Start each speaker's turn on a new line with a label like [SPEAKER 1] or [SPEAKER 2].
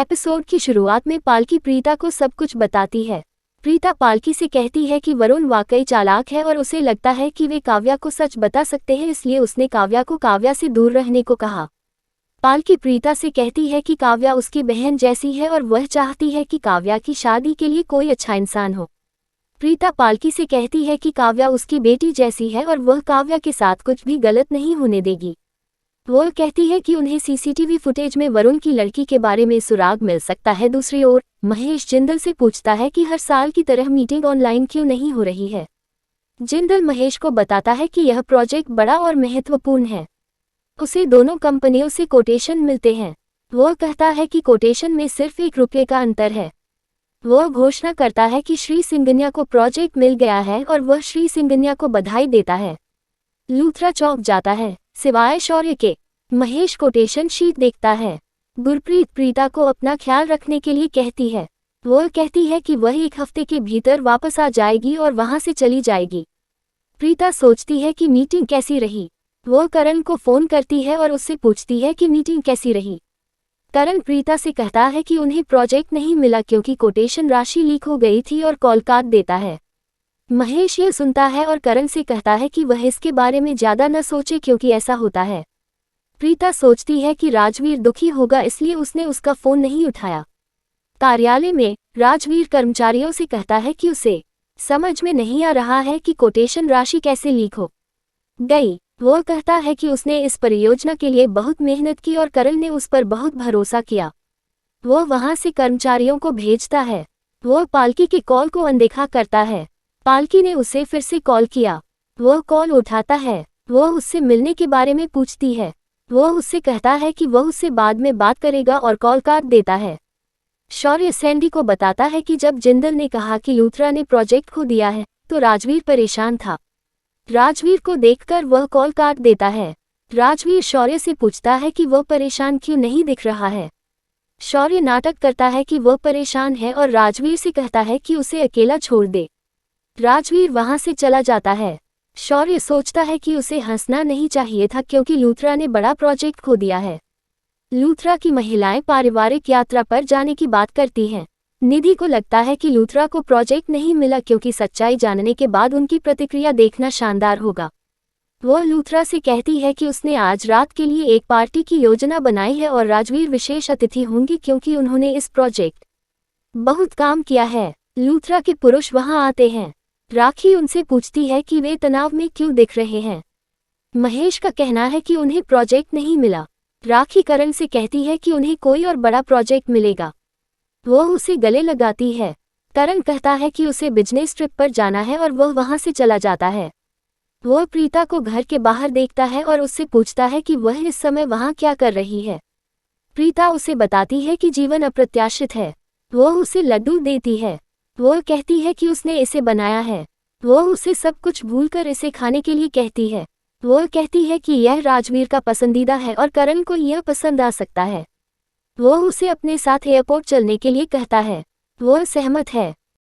[SPEAKER 1] Episode की शुरुआत में पालकी प्रीता को सब कुछ बताती है। प्रीता पालकी से कहती है कि वरुण वाकई चालाक है और उसे लगता है कि वे काव्या को सच बता सकते हैं, इसलिए उसने काव्या को काव्या से दूर रहने को कहा। पालकी प्रीता से कहती है कि काव्या उसकी बहन जैसी है और वह चाहती है कि काव्या की शादी के लिए कोई अच्छा इंसान हो। प्रीता पालकी से कहती है कि काव्या उसकी बेटी जैसी है और वह काव्या के साथ कुछ भी गलत नहीं होने देगी। वो कहती है कि उन्हें सीसीटीवी फुटेज में वरुण की लड़की के बारे में सुराग मिल सकता है। दूसरी ओर महेश जिंदल से पूछता है कि हर साल की तरह मीटिंग ऑनलाइन क्यों नहीं हो रही है। जिंदल महेश को बताता है कि यह प्रोजेक्ट बड़ा और महत्वपूर्ण है, उसे दोनों कंपनियों से कोटेशन मिलते हैं। वो कहता है कि कोटेशन में सिर्फ ₹1 का अंतर है। वह घोषणा करता है कि श्री सिंगनिया को प्रोजेक्ट मिल गया है और वह श्री सिंगनिया को बधाई देता है। लूथरा चौंक जाता है, सिवाय शौर्य के। महेश कोटेशन शीट देखता है। गुरप्रीत प्रीता को अपना ख्याल रखने के लिए कहती है। वह कहती है कि वह 1 हफ्ते के भीतर वापस आ जाएगी और वहां से चली जाएगी। प्रीता सोचती है कि मीटिंग कैसी रही। वह करण को फोन करती है और उससे पूछती है कि मीटिंग कैसी रही। करण प्रीता से कहता है कि उन्हें प्रोजेक्ट नहीं मिला क्योंकि कोटेशन राशि लीक हो गई थी और कॉल काट देता है। महेश यह सुनता है और करण से कहता है कि वह इसके बारे में ज्यादा न सोचे क्योंकि ऐसा होता है। प्रीता सोचती है कि राजवीर दुखी होगा, इसलिए उसने उसका फोन नहीं उठाया। कार्यालय में राजवीर कर्मचारियों से कहता है कि उसे समझ में नहीं आ रहा है कि कोटेशन राशि कैसे लीक हो गई। वह कहता है कि उसने इस परियोजना के लिए बहुत मेहनत की और करण ने उस पर बहुत भरोसा किया। वह वहां से कर्मचारियों को भेजता है। वह पालकी के कॉल को अनदेखा करता है। पालकी ने उसे फिर से कॉल किया। वह कॉल उठाता है। वह उससे मिलने के बारे में पूछती है। वह उससे कहता है कि वह उससे बाद में बात करेगा और कॉल काट देता है। शौर्य सैंडी को बताता है कि जब जिंदल ने कहा कि लूथरा ने प्रोजेक्ट खो दिया है तो राजवीर परेशान था। राजवीर को देखकर वह कॉल काट देता है। राजवीर शौर्य से पूछता है कि वह परेशान क्यों नहीं दिख रहा है। शौर्य नाटक करता है कि वह परेशान है और राजवीर से कहता है कि उसे अकेला छोड़ दे। राजवीर वहां से चला जाता है। शौर्य सोचता है कि उसे हंसना नहीं चाहिए था क्योंकि लूथरा ने बड़ा प्रोजेक्ट खो दिया है। लूथरा की महिलाएं पारिवारिक यात्रा पर जाने की बात करती हैं। निधि को लगता है कि लूथरा को प्रोजेक्ट नहीं मिला क्योंकि सच्चाई जानने के बाद उनकी प्रतिक्रिया देखना शानदार होगा। वह लूथरा से कहती है कि उसने आज रात के लिए एक पार्टी की योजना बनाई है और राजवीर विशेष अतिथि होंगे क्योंकि उन्होंने इस प्रोजेक्ट बहुत काम किया है। लूथरा के पुरुष वहां आते हैं। राखी उनसे पूछती है कि वे तनाव में क्यों दिख रहे हैं। महेश का कहना है कि उन्हें प्रोजेक्ट नहीं मिला। राखी करण से कहती है कि उन्हें कोई और बड़ा प्रोजेक्ट मिलेगा। वह उसे गले लगाती है। करण कहता है कि उसे बिजनेस ट्रिप पर जाना है और वह वहां से चला जाता है। वह प्रीता को घर के बाहर देखता है और उससे पूछता है कि वह इस समय वहां क्या कर रही है। प्रीता उसे बताती है कि जीवन अप्रत्याशित है। वह उसे लड्डू देती है। वह कहती है कि उसने इसे बनाया है। वह उसे सब कुछ भूलकर इसे खाने के लिए कहती है। वह कहती है कि यह राजवीर का पसंदीदा है और करण को यह पसंद आ सकता है। वह उसे अपने साथ एयरपोर्ट चलने के लिए कहता है। वह सहमत है।